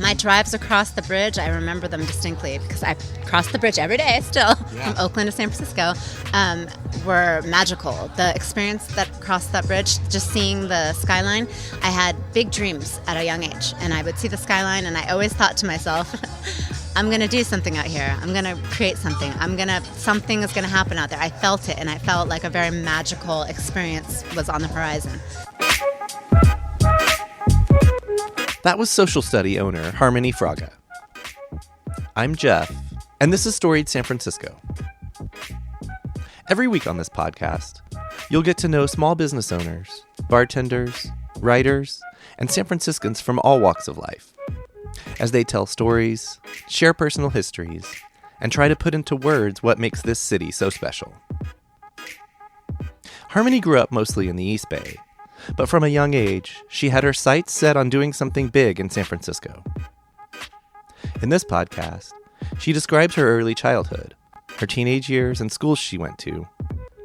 My drives across the bridge, I remember them distinctly because I cross the bridge every day still from Oakland to San Francisco, were magical. The experience that crossed that bridge, just seeing the skyline, I had big dreams at a young age, and I would see the skyline, and I always thought to myself, I'm going to do something out here. I'm going to create something. Something is going to happen out there. I felt it, and I felt like a very magical experience was on the horizon. That was social study owner Harmony Fraga. I'm Jeff, and this is Storied San Francisco. Every week on this podcast, you'll get to know small business owners, bartenders, writers, and San Franciscans from all walks of life as they tell stories, share personal histories, and try to put into words what makes this city so special. Harmony grew up mostly in the East Bay, but from a young age, she had her sights set on doing something big in San Francisco. In this podcast, she describes her early childhood, her teenage years and schools she went to,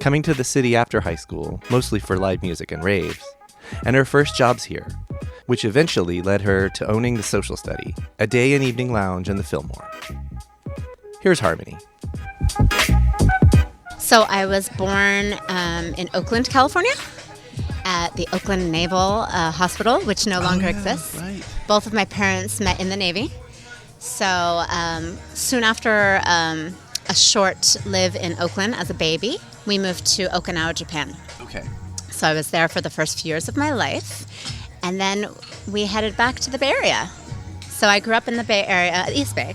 coming to the city after high school, mostly for live music and raves, and her first jobs here, which eventually led her to owning the Social Study, a day and evening lounge in the Fillmore. Here's Harmony. So I was born in Oakland, California, at the Oakland Naval Hospital, which no longer exists. Right. Both of my parents met in the Navy. So soon after a short live in Oakland as a baby, we moved to Okinawa, Japan. Okay. So I was there for the first few years of my life. And then we headed back to the Bay Area. So I grew up in the Bay Area, East Bay,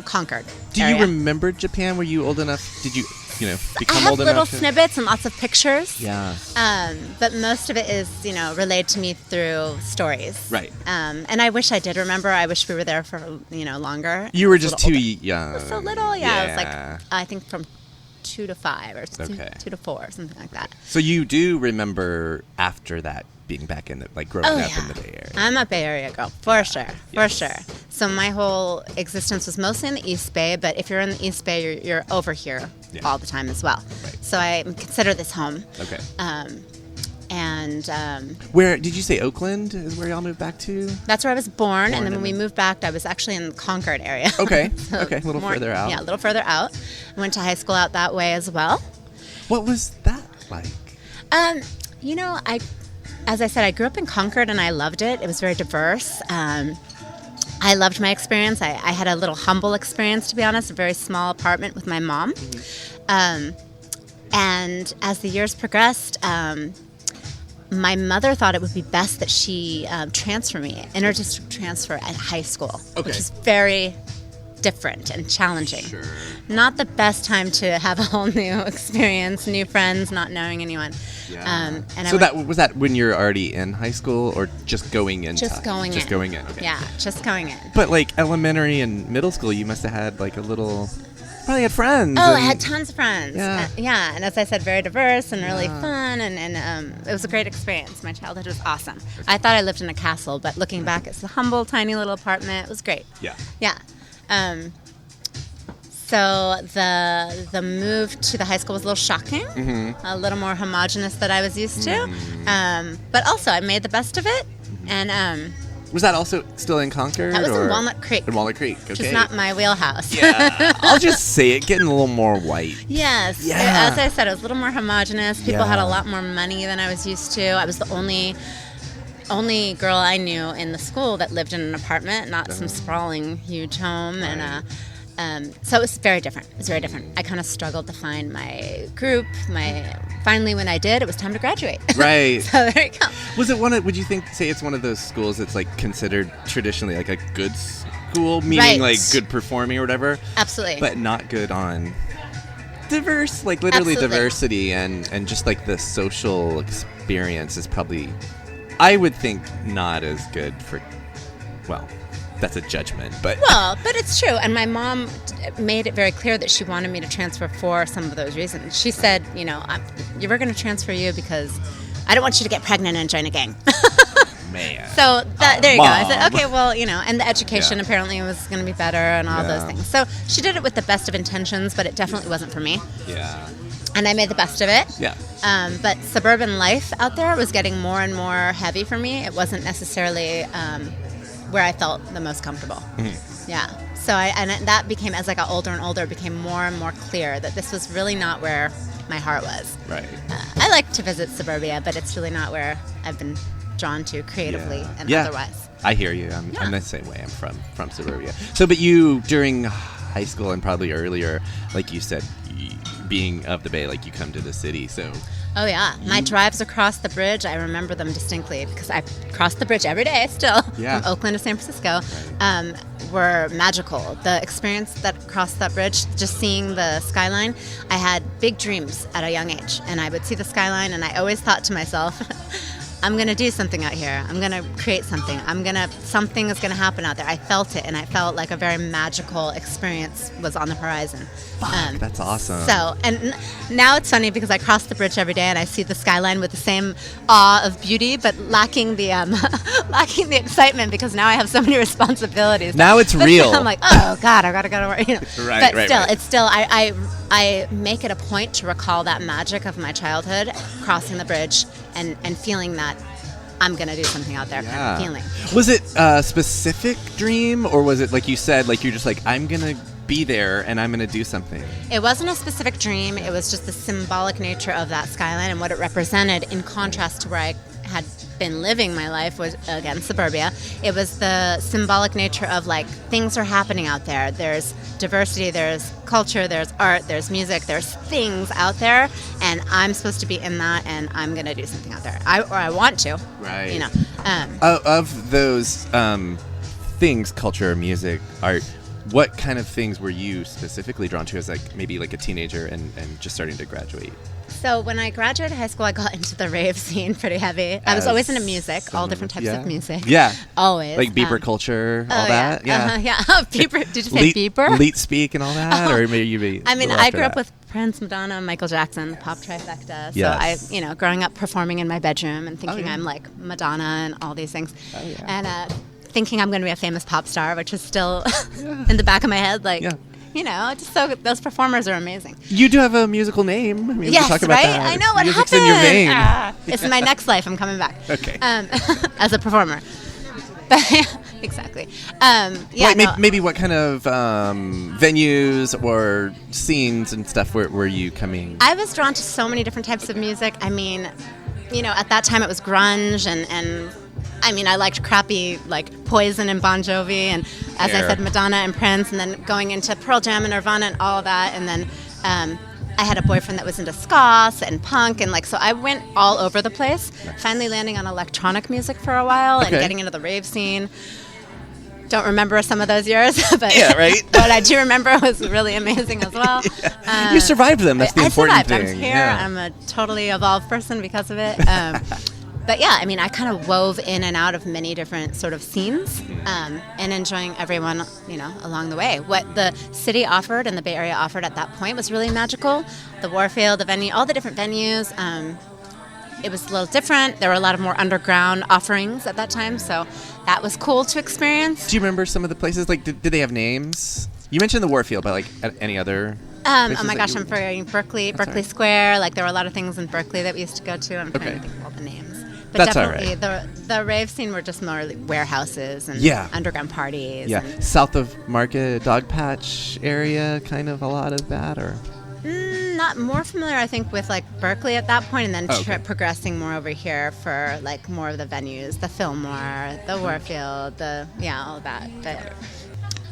Concord. Do you remember Japan? Were you old enough? Did you become old enough? I have little snippets and lots of pictures. Yeah. But most of it is, relayed to me through stories. Right. And I wish I did remember. I wish we were there for, longer. You were just too young. So little, yeah. It was like, I think from 2 to 5 or 2 to 4, something like that. So you do remember after that being back in growing up in the Bay Area. I'm a Bay Area girl, for sure. So my whole existence was mostly in the East Bay, but if you're in the East Bay, you're over here all the time as well. Right. So I consider this home. Okay. Where did you say Oakland is where y'all moved back to? That's where I was born, and then when we moved back, I was actually in the Concord area. Okay. So a little further out. Yeah, a little further out. I went to high school out that way as well. What was that like? As I said, I grew up in Concord, and I loved it. It was very diverse. I loved my experience. I had a little humble experience, to be honest, a very small apartment with my mom. Mm-hmm. And as the years progressed, my mother thought it would be best that she transfer me, interdistrict transfer at high school, which is very different and challenging. Sure. Not the best time to have a whole new experience, new friends, not knowing anyone. Yeah. Was that when you're already in high school or just going in? Just going in. Okay. Yeah, just going in. But elementary and middle school, you must have had a little. Probably had friends. Oh, I had tons of friends. Yeah. And as I said, very diverse and really fun, and it was a great experience. My childhood was awesome. I thought I lived in a castle, but looking back, it's a humble, tiny little apartment. It was great. Yeah. Yeah. So the move to the high school was a little shocking, a little more homogenous than I was used to. But also, I made the best of it, and was that also still in Concord? That was in Walnut Creek. In Walnut Creek, okay. Which is not my wheelhouse. Yeah. I'll just say it, getting a little more white. Yes. Yeah. As I said, it was a little more homogenous. People had a lot more money than I was used to. I was the only girl I knew in the school that lived in an apartment, not some sprawling, huge home. Right. And so it was very different. I kind of struggled to find my group. Finally, when I did, it was time to graduate. Right. So there you go. Was it would you say it's one of those schools that's considered traditionally a good school, meaning good performing or whatever? Absolutely. But not good on diverse, literally Absolutely. Diversity and just the social experience is probably, I would think, not as good for, that's a judgment, but it's true. And my mom made it very clear that she wanted me to transfer for some of those reasons. She said, we're going to transfer you because I don't want you to get pregnant and join a gang. Man. So there you go. I said, okay, and the education apparently was going to be better and all those things. So she did it with the best of intentions, but it definitely wasn't for me. Yeah. And I made the best of it. Yeah. But suburban life out there was getting more and more heavy for me. It wasn't necessarily where I felt the most comfortable. Yeah. So that became, as I got older and older, it became more and more clear that this was really not where my heart was. Right. I like to visit suburbia, but it's really not where I've been drawn to creatively and otherwise. I hear you. I'm the same way. I'm from suburbia. So, but you, during high school and probably earlier, like you said, being of the Bay, like you come to the city, so... Oh, yeah. My drives across the bridge, I remember them distinctly because I cross the bridge every day still from Oakland to San Francisco, were magical. The experience that crossed that bridge, just seeing the skyline, I had big dreams at a young age, and I would see the skyline, and I always thought to myself, I'm going to do something out here. I'm going to create something. Something is going to happen out there. I felt it, and I felt like a very magical experience was on the horizon. Fuck, that's awesome. So, and now it's funny because I cross the bridge every day and I see the skyline with the same awe of beauty, but lacking the lacking the excitement because now I have so many responsibilities. Now it's real. I'm like, oh God, I gotta go to work. You know. Right, but it's still. I make it a point to recall that magic of my childhood, crossing the bridge and feeling that I'm gonna do something out there. Kind of feeling. Was it a specific dream, or was it like you said, like you're just like, I'm gonna be there and I'm gonna do something? It wasn't a specific dream. It was just the symbolic nature of that skyline and what it represented in contrast to where I had been living my life, was again suburbia. It was the symbolic nature of like things are happening out there. There's diversity, there's culture, there's art, there's music, there's things out there, and I'm supposed to be in that, and I'm gonna do something out there. I want to. Right. You know. Of those things, culture, music, art, what kind of things were you specifically drawn to as like maybe like a teenager and just starting to graduate? So when I graduated high school, I got into the rave scene pretty heavy. I was always into music, all different types of music. Yeah. Always. Like beeper culture, all that? Yeah. Beeper. Did you say beeper? Leet speak and all that? Or maybe you be I grew up with Prince, Madonna, Michael Jackson, the pop trifecta. So I, growing up performing in my bedroom and thinking I'm like Madonna and all these things. Oh, yeah. And thinking I'm going to be a famous pop star, which is still in the back of my head. Like, just so those performers are amazing. You do have a musical name. I mean, yes, talk about right? that. I know what Music's happened. In your vein. It's in my next life. I'm coming back. Okay. As a performer. But exactly. Maybe what kind of venues or scenes and stuff were you coming? I was drawn to so many different types of music. I mean, at that time it was grunge and I mean, I liked crappy, like, Poison and Bon Jovi, and as I said, Madonna and Prince, and then going into Pearl Jam and Nirvana and all of that, and then I had a boyfriend that was into ska and punk, and, like, so I went all over the place, finally landing on electronic music for a while and getting into the rave scene. Don't remember some of those years, but what I do remember was really amazing as well. You survived them. That's the important thing. I'm here. Yeah. I'm a totally evolved person because of it. But yeah, I mean, I kind of wove in and out of many different sort of scenes and enjoying everyone, along the way. What the city offered and the Bay Area offered at that point was really magical. The Warfield, the venue, all the different venues. It was a little different. There were a lot of more underground offerings at that time, so that was cool to experience. Do you remember some of the places? Like, did they have names? You mentioned the Warfield, but like any other? Oh my gosh, I'm forgetting Berkeley Square. Like there were a lot of things in Berkeley that we used to go to. I'm trying to think of all the names. But that's definitely the rave scene were just more like warehouses and underground parties. Yeah, south of Market, Dogpatch area, kind of a lot of that, or? Not more familiar, I think, with like Berkeley at that point, and then progressing more over here for like more of the venues, the Fillmore, the Warfield, all of that. But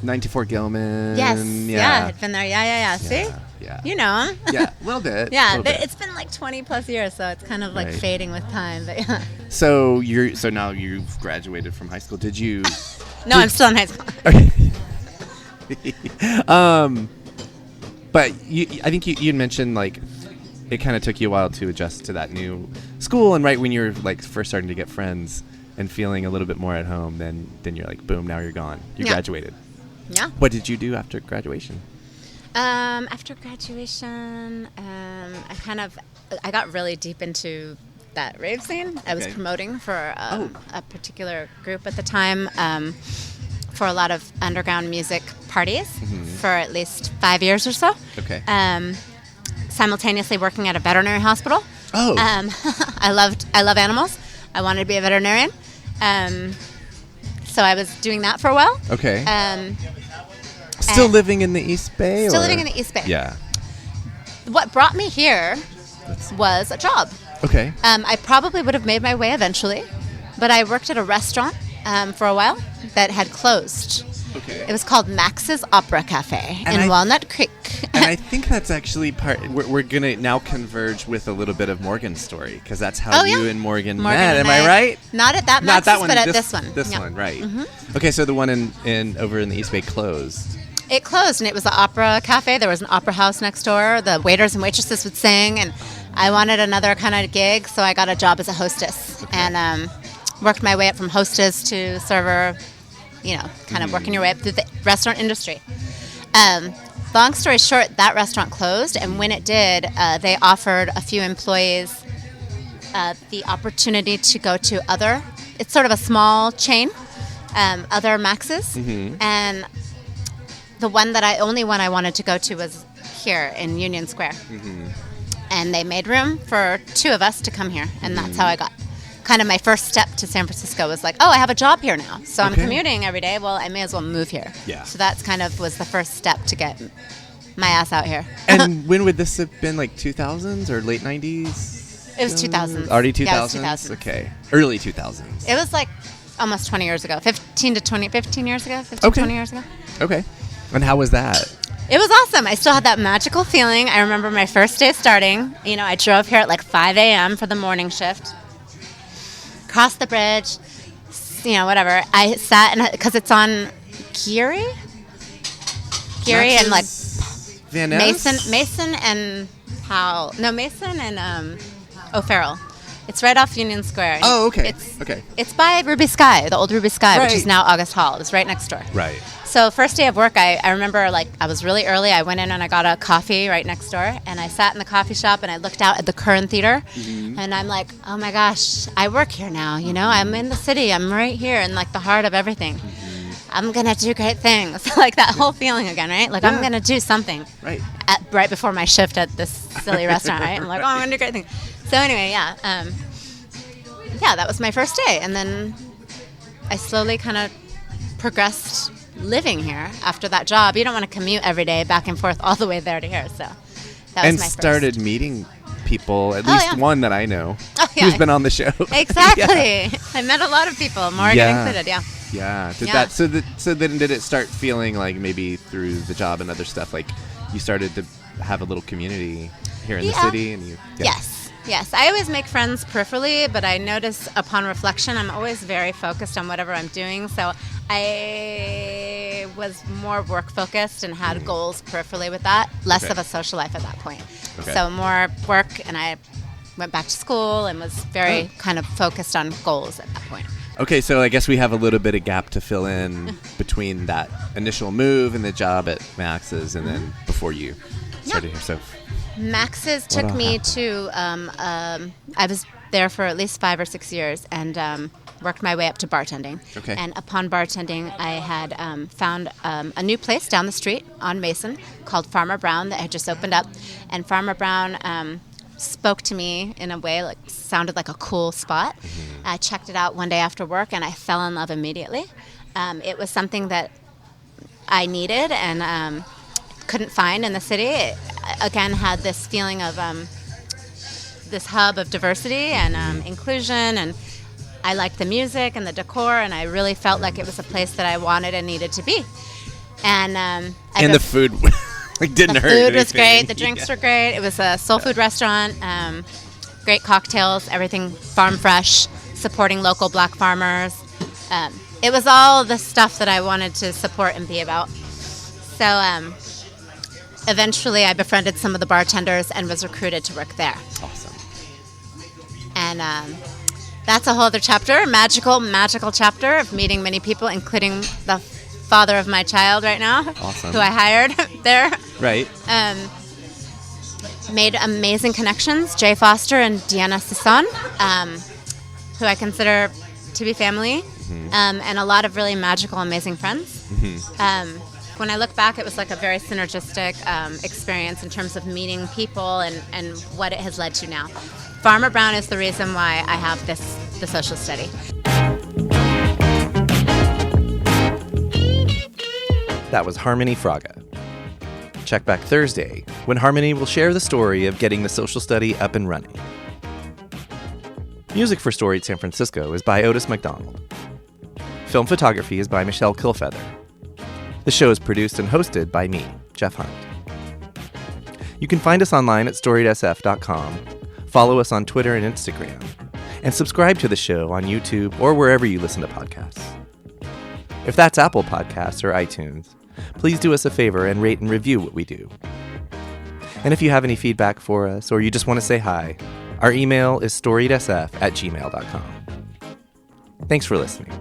94 Gilman. Yes. Yeah, I'd been there. Yeah. See? Yeah. You know him. Yeah, a little bit. It's been like 20 plus years, so it's kind of like fading with time. But yeah. So now you've graduated from high school. Did you? No, I'm still in high school. But I think you mentioned like it kind of took you a while to adjust to that new school, and right when you're like first starting to get friends and feeling a little bit more at home, then you're like, boom, now you're gone. You graduated. Yeah. What did you do after graduation? After graduation, I got really deep into that rave scene. I was promoting for a particular group at the time for a lot of underground music parties for at least 5 years or so. Okay. Simultaneously working at a veterinary hospital. Oh. I love animals. I wanted to be a veterinarian. So I was doing that for a while. Okay. Still living in the East Bay? Still living in the East Bay. Yeah. What brought me here was a job. Okay. I probably would have made my way eventually, but I worked at a restaurant for a while that had closed. Okay. It was called Max's Opera Cafe in Walnut Creek. And I think that's actually we're going to now converge with a little bit of Morgan's story, because that's how you and Morgan met. Am I right? Not at that Max's, but at this one. This one, right. Mm-hmm. Okay, so the one over in the East Bay closed. It closed, and it was the Opera Cafe. There was an opera house next door. The waiters and waitresses would sing, and I wanted another kind of gig, so I got a job as a hostess and worked my way up from hostess to server, kind of working your way up through the restaurant industry. Long story short, that restaurant closed, and when it did, they offered a few employees the opportunity to go to it's sort of a small chain, other Max's, and the only one I wanted to go to was here in Union Square. And they made room for two of us to come here, and that's how I got kind of my first step to San Francisco. Was like, oh, I have a job here now, so I'm commuting every day. Well, I may as well move here. Yeah. So that's kind of was the first step to get my ass out here. And when would this have been, like 2000s or late 90s? It was 2000s. Already 2000s? Yeah, it was 2000s. Okay. Early 2000s. It was like almost 20 years ago. 15 years ago. 20 years ago. Okay. And how was that? It was awesome. I still had that magical feeling. I remember my first day starting. I drove here at like 5 a.m. for the morning shift. Crossed the bridge, whatever. I sat because it's on Geary and like Van Ness? Mason and Powell. No, Mason and O'Farrell. It's right off Union Square. Oh, okay. It's by Ruby Sky, the old Ruby Sky, which is now August Hall. It's right next door. Right. So first day of work, I remember I was really early. I went in and I got a coffee right next door, and I sat in the coffee shop and I looked out at the Curran Theater, and I'm like, oh my gosh, I work here now. I'm in the city. I'm right here in like the heart of everything. I'm gonna do great things. Like that whole feeling again, right? Like I'm gonna do something. Right. Right before my shift at this silly restaurant, right? I'm like, oh, I'm gonna do great things. So anyway, that was my first day, and then I slowly kind of progressed living here after that job. You don't want to commute every day back and forth all the way there to here, so that was my first. Started meeting people, at least one that I know, who's been on the show. Exactly. I met a lot of people, Morgan included. Yeah. Did it start feeling like maybe through the job and other stuff, like you started to have a little community here in the city? And Yes, I always make friends peripherally, but I notice upon reflection, I'm always very focused on whatever I'm doing. So I was more work focused and had goals peripherally with that, less of a social life at that point. So more work, and I went back to school and was very kind of focused on goals at that point. Okay, so I guess we have a little bit of gap to fill in between that initial move and the job at Max's, and then before you started here. So Max's took me to, I was there for at least 5 or 6 years and worked my way up to bartending. Okay. And upon bartending, I had found a new place down the street on Mason called Farmer Brown that had just opened up. And Farmer Brown spoke to me in a way like sounded like a cool spot. I checked it out one day after work, and I fell in love immediately. It was something that I needed and couldn't find in the city. It, again, had this feeling of this hub of diversity and inclusion, and I liked the music and the decor, and I really felt like it was a place that I wanted and needed to be. And the food didn't hurt. The food was great. The drinks were great. It was a soul food restaurant. Great cocktails. Everything farm fresh. Supporting local black farmers. It was all the stuff that I wanted to support and be about. So eventually, I befriended some of the bartenders and was recruited to work there. Awesome. And that's a whole other chapter, magical chapter of meeting many people, including the father of my child right now, who I hired there. Right. Made amazing connections, Jay Foster and Deanna Sisson, who I consider to be family, and a lot of really magical, amazing friends. When I look back, it was like a very synergistic experience in terms of meeting people and what it has led to now. Farmer Brown is the reason why I have the social study. That was Harmony Fraga. Check back Thursday, when Harmony will share the story of getting the social study up and running. Music for Storied San Francisco is by Otis McDonald. Film photography is by Michelle Kilfeather. The show is produced and hosted by me, Jeff Hunt. You can find us online at storiedsf.com, follow us on Twitter and Instagram, and subscribe to the show on YouTube or wherever you listen to podcasts. If that's Apple Podcasts or iTunes, please do us a favor and rate and review what we do. And if you have any feedback for us or you just want to say hi, our email is storiedsf@gmail.com. Thanks for listening.